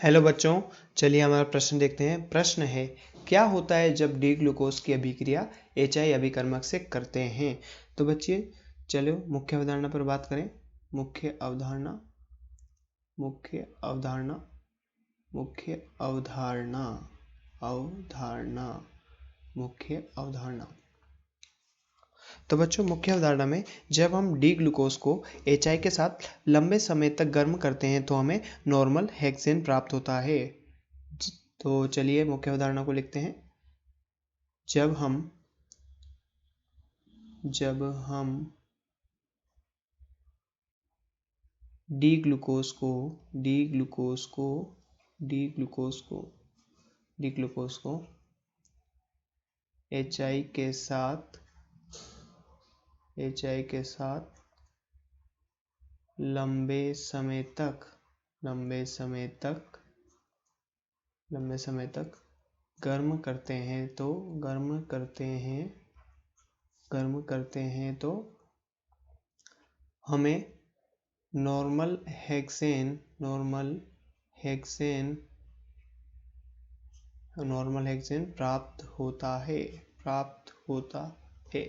Hello बच्चों, चलिए हमारा प्रश्न देखते हैं। प्रश्न है, क्या होता है जब डी ग्लूकोज की अभिक्रिया HI अभिकर्मक से करते हैं। तो बच्चे चलो मुख्य अवधारणा पर बात करें। मुख्य अवधारणा मुख्य अवधारणा मुख्य अवधारणा अवधारणा मुख्य अवधारणा तो बच्चों मुख्य अवधारणा में जब हम डी ग्लूकोज को HI के साथ लंबे समय तक गर्म करते हैं तो हमें नॉर्मल हेक्सेन प्राप्त होता है। तो चलिए मुख्य अवधारणा को लिखते हैं। जब हम डी ग्लूकोज को HI के साथ लंबे समय तक गर्म करते हैं तो हमें नॉर्मल हेक्सेन प्राप्त होता है।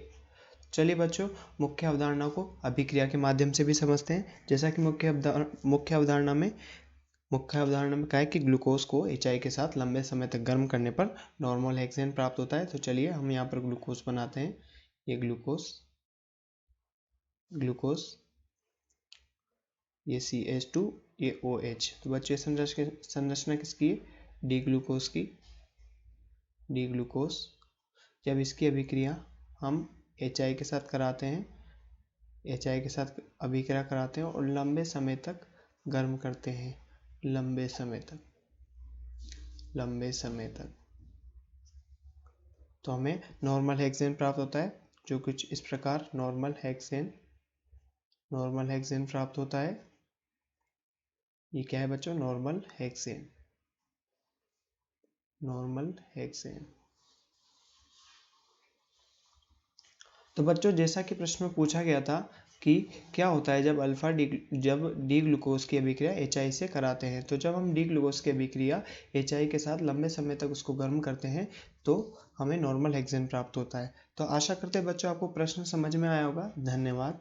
चलिए बच्चों मुख्य अवधारणा को अभिक्रिया के माध्यम से भी समझते हैं। जैसा कि मुख्य अवधारणा में कहा है कि ग्लूकोज को HI के साथ लंबे समय तक गर्म करने पर नॉर्मल हेक्सेन प्राप्त होता है। तो चलिए हम यहाँ पर ग्लूकोज बनाते हैं। ये ग्लूकोज ये CH2 ये OH। तो बच्चे संरचना किसकी है? D glucose. जब इसकी अभिक्रिया हम HI के साथ कराते हैं, HI के साथ अभिक्रिया कराते हैं और लंबे समय तक गर्म करते हैं, लंबे समय तक तो हमें नॉर्मल हेक्सेन प्राप्त होता है, जो कुछ इस प्रकार नॉर्मल हेक्सेन प्राप्त होता है। ये क्या है बच्चों? Normal hexane. तो बच्चों जैसा कि प्रश्न में पूछा गया था कि क्या होता है जब डी ग्लूकोज की अभिक्रिया HI से कराते हैं। तो जब हम डी ग्लूकोज की अभिक्रिया HI के साथ लंबे समय तक उसको गर्म करते हैं तो हमें नॉर्मल हेक्सेन प्राप्त होता है। तो आशा करते हैं बच्चों आपको प्रश्न समझ में आया होगा। धन्यवाद।